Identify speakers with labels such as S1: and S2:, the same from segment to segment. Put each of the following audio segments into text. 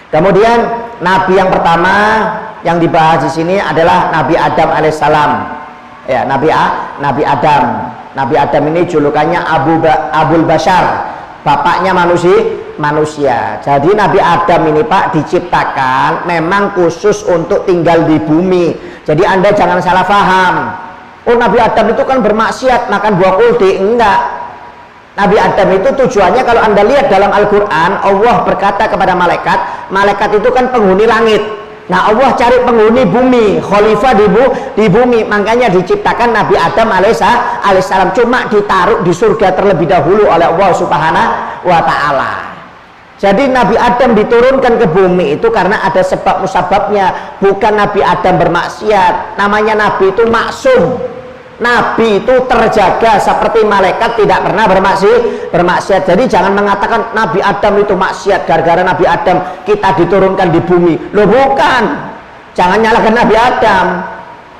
S1: Kemudian nabi yang pertama yang dibahas di sini adalah Nabi Adam alaihissalam. Ya, Nabi Adam. Nabi Adam ini julukannya Abul Bashar, bapaknya manusia. Jadi Nabi Adam ini Pak diciptakan memang khusus untuk tinggal di bumi. Jadi Anda jangan salah paham. Oh, Nabi Adam itu kan bermaksiat makan buah kuldi. Enggak. Nabi Adam itu tujuannya, kalau Anda lihat dalam Al-Quran, Allah berkata kepada malaikat itu kan penghuni langit. Nah, Allah cari penghuni bumi, khalifah di bumi. Makanya diciptakan Nabi Adam alaihissalam, cuma ditaruh di surga terlebih dahulu oleh Allah Subhanahu wa ta'ala. Jadi Nabi Adam diturunkan ke bumi itu karena ada sebab musababnya. Bukan Nabi Adam bermaksiat. Namanya Nabi itu maksum. Nabi itu terjaga seperti malaikat, tidak pernah bermaksiat. Jadi jangan mengatakan Nabi Adam itu maksiat, gara-gara Nabi Adam kita diturunkan di bumi. Loh, bukan. Jangan nyalahkan Nabi Adam.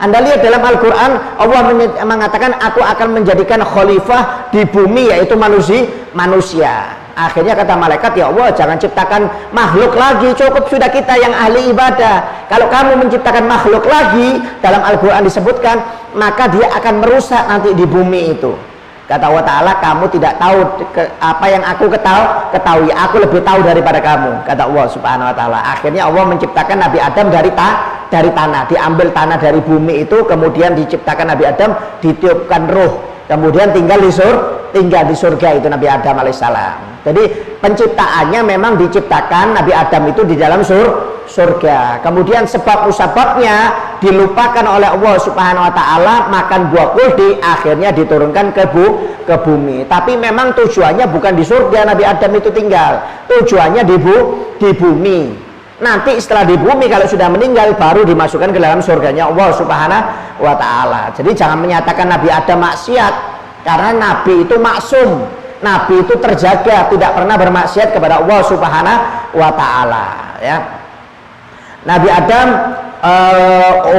S1: Anda lihat dalam Al-Quran, Allah mengatakan aku akan menjadikan khalifah di bumi, yaitu manusia. Akhirnya kata malaikat, ya Allah, jangan ciptakan makhluk lagi, cukup sudah kita yang ahli ibadah. Kalau kamu menciptakan makhluk lagi, dalam Al-Quran disebutkan, maka dia akan merusak nanti di bumi itu. Kata Allah Ta'ala, kamu tidak tahu apa yang aku ketahui, aku lebih tahu daripada kamu, kata Allah Subhanahu wa Ta'ala. Akhirnya Allah menciptakan Nabi Adam dari tanah, diambil tanah dari bumi itu, kemudian diciptakan Nabi Adam, ditiupkan ruh, kemudian tinggal di surga itu Nabi Adam alaihissalam. Jadi penciptaannya memang diciptakan Nabi Adam itu di dalam surga. Kemudian sebab musababnya dilupakan oleh Allah Subhanahu wa ta'ala, makan buah kuldi, akhirnya diturunkan ke bumi. Tapi memang tujuannya bukan di surga Nabi Adam itu tinggal. Tujuannya di bumi. Nanti setelah di bumi kalau sudah meninggal baru dimasukkan ke dalam surganya Allah Subhanahu wa ta'ala. Jadi jangan menyatakan Nabi Adam maksiat, karena Nabi itu maksum. Nabi itu terjaga, tidak pernah bermaksiat kepada Allah Subhanahu wa ta'ala, ya. Nabi Adam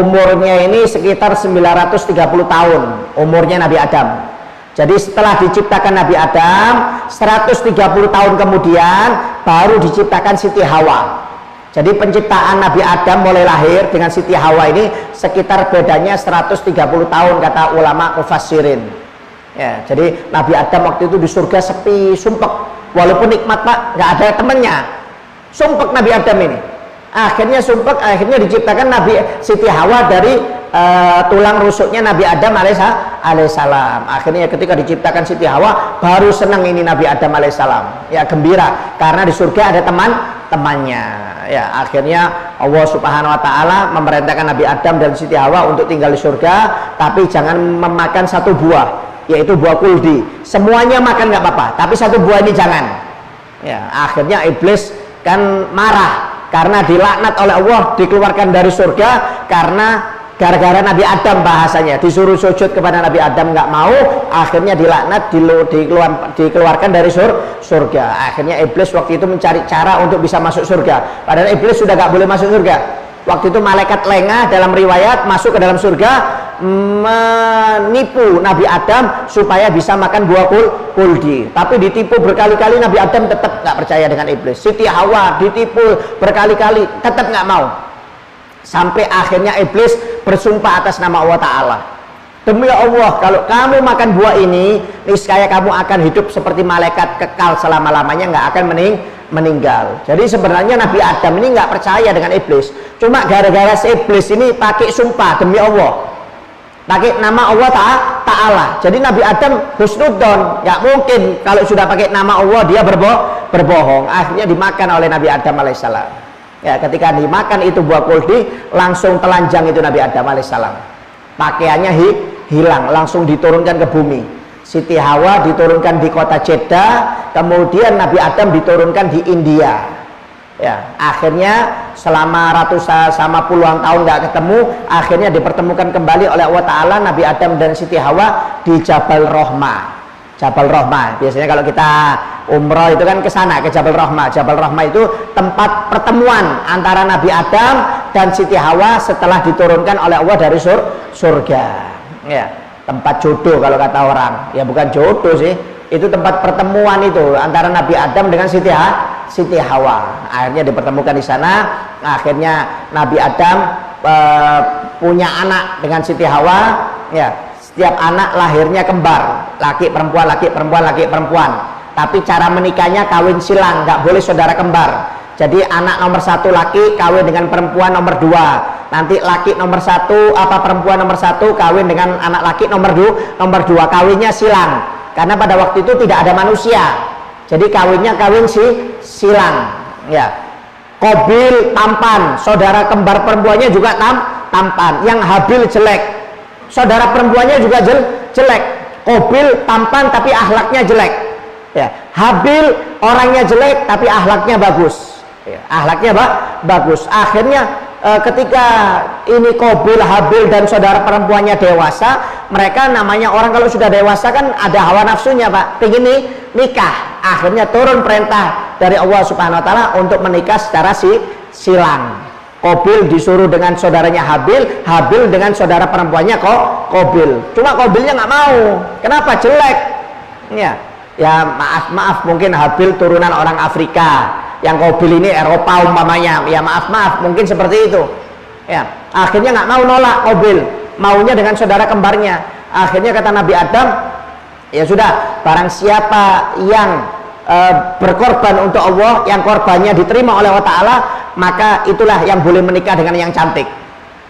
S1: umurnya ini sekitar 930 tahun umurnya Nabi Adam. Jadi setelah diciptakan Nabi Adam 130 tahun kemudian baru diciptakan Siti Hawa. Jadi penciptaan Nabi Adam mulai lahir dengan Siti Hawa ini sekitar bedanya 130 tahun kata ulama mufassirin. Ya, jadi Nabi Adam waktu itu di surga sepi, sumpek. Walaupun nikmat Pak, nggak ada temannya. Sumpek Nabi Adam ini. Akhirnya sumpek, akhirnya diciptakan Nabi Siti Hawa dari tulang rusuknya Nabi Adam alaihissalam. Akhirnya ketika diciptakan Siti Hawa, baru senang ini Nabi Adam alaihissalam. Ya, gembira karena di surga ada temannya. Ya, akhirnya Allah Subhanahu wa ta'ala memerintahkan Nabi Adam dan Siti Hawa untuk tinggal di surga, tapi jangan memakan satu buah, yaitu buah kuldi. Semuanya makan nggak apa-apa, tapi satu buah ini jangan. Ya, akhirnya iblis kan marah karena dilaknat oleh Allah, dikeluarkan dari surga karena gara-gara Nabi Adam, bahasanya disuruh sujud kepada Nabi Adam nggak mau, akhirnya dilaknat, dikeluarkan dari surga. Akhirnya iblis waktu itu mencari cara untuk bisa masuk surga, padahal iblis sudah nggak boleh masuk surga. Waktu itu malaikat lengah dalam riwayat masuk ke dalam surga, menipu Nabi Adam supaya bisa makan buah kuldi. Tapi ditipu berkali-kali, Nabi Adam tetap nggak percaya dengan iblis. Siti Hawa ditipu berkali-kali, tetap nggak mau. Sampai akhirnya iblis bersumpah atas nama Allah Ta'ala, demi Allah, kalau kamu makan buah ini, niscaya kamu akan hidup seperti malaikat, kekal selama-lamanya, nggak akan meninggal. Jadi sebenarnya Nabi Adam ini nggak percaya dengan iblis, cuma gara-gara si iblis ini pakai sumpah demi Allah, pakai nama Allah Ta'ala. Jadi Nabi Adam husnudzon, nggak mungkin kalau sudah pakai nama Allah dia berbohong. Akhirnya dimakan oleh Nabi Adam alaihissalam. Ya, ketika dimakan itu buah kuldi, langsung telanjang itu Nabi Adam alaihissalam. Pakaiannya hilang, langsung diturunkan ke bumi. Siti Hawa diturunkan di kota Jeddah, kemudian Nabi Adam diturunkan di India. Ya, akhirnya selama puluhan tahun nggak ketemu, akhirnya dipertemukan kembali oleh Allah Ta'ala Nabi Adam dan Siti Hawa di Jabal Rahmah. Jabal Rahmah, biasanya kalau kita umroh itu kan ke sana, ke Jabal Rahmah. Jabal Rahmah itu tempat pertemuan antara Nabi Adam dan Siti Hawa setelah diturunkan oleh Allah dari surga. Ya, tempat jodoh kalau kata orang. Ya bukan jodoh sih, itu tempat pertemuan itu antara Nabi Adam dengan Siti Hawa. Akhirnya dipertemukan di sana. Akhirnya Nabi Adam punya anak dengan Siti Hawa. Ya, setiap anak lahirnya kembar, laki perempuan, laki perempuan, laki perempuan. Tapi cara menikahnya kawin silang, nggak boleh saudara kembar. Jadi anak nomor 1 laki kawin dengan perempuan nomor 2. Nanti laki nomor 1 perempuan nomor 1 kawin dengan anak laki nomor 2. Kawinnya silang. Karena pada waktu itu tidak ada manusia. Jadi kawinnya kawin silang. Ya. Qabil tampan, saudara kembar perempuannya juga tampan. Yang Habil jelek, saudara perempuannya juga jelek. Qabil tampan tapi akhlaknya jelek. Ya. Habil orangnya jelek tapi akhlaknya bagus. Ya, akhlaknya bagus. Akhirnya ketika ini Qabil, Habil dan saudara perempuannya dewasa, mereka namanya orang kalau sudah dewasa kan ada hawa nafsunya Pak, pengen nikah. Akhirnya turun perintah dari Allah Subhanahu Wa Taala untuk menikah secara silang. Qabil disuruh dengan saudaranya Habil, Habil dengan saudara perempuannya Qabil. Cuma Qabilnya nggak mau. Kenapa? Jelek. Ya maaf mungkin Habil turunan orang Afrika, yang Qabil ini Eropa umpamanya. Ya maaf mungkin seperti itu. Ya, akhirnya nggak mau, nolak Qabil, maunya dengan saudara kembarnya. Akhirnya kata Nabi Adam, ya sudah, barang siapa yang berkorban untuk Allah, yang korbannya diterima oleh Allah Ta'ala, maka itulah yang boleh menikah dengan yang cantik.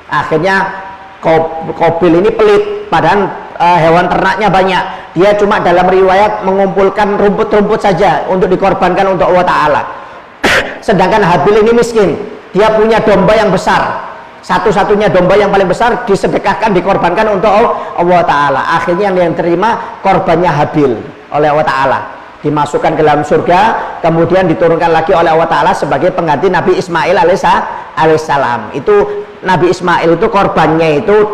S1: Akhirnya Qabil ini pelit, padahal hewan ternaknya banyak. Dia cuma dalam riwayat mengumpulkan rumput-rumput saja untuk dikorbankan untuk Allah Ta'ala. Sedangkan Habil ini miskin, dia punya domba yang besar, satu-satunya domba yang paling besar disedekahkan, dikorbankan untuk Allah Ta'ala. Akhirnya yang terima korbannya Habil oleh Allah Ta'ala, dimasukkan ke dalam surga, kemudian diturunkan lagi oleh Allah Ta'ala sebagai pengganti Nabi Ismail alaihissalam. Itu Nabi Ismail itu korbannya itu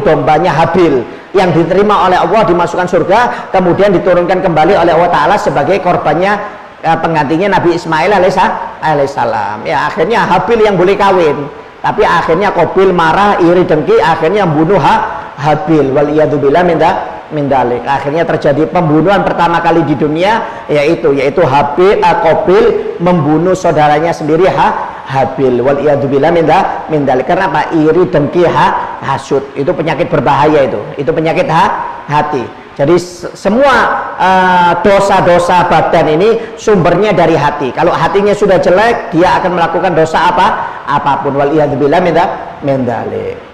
S1: dombanya Habil yang diterima oleh Allah, dimasukkan surga, kemudian diturunkan kembali oleh Allah Ta'ala sebagai korbannya penggantinya Nabi Ismail alaihissalam. Ya, akhirnya Habil yang boleh kawin, tapi akhirnya Qabil marah, iri dengki, akhirnya membunuh Habil. Waliyadzubillah min dzalik. Akhirnya terjadi pembunuhan pertama kali di dunia, yaitu Qabil membunuh saudaranya sendiri Habil. Waliyadzubillah min dzalik. Karena apa? Iri dengki hasud. Itu penyakit berbahaya itu penyakit hati. Jadi semua dosa-dosa badan ini sumbernya dari hati. Kalau hatinya sudah jelek, dia akan melakukan dosa apapun. Waliyadzubillah min dzalik.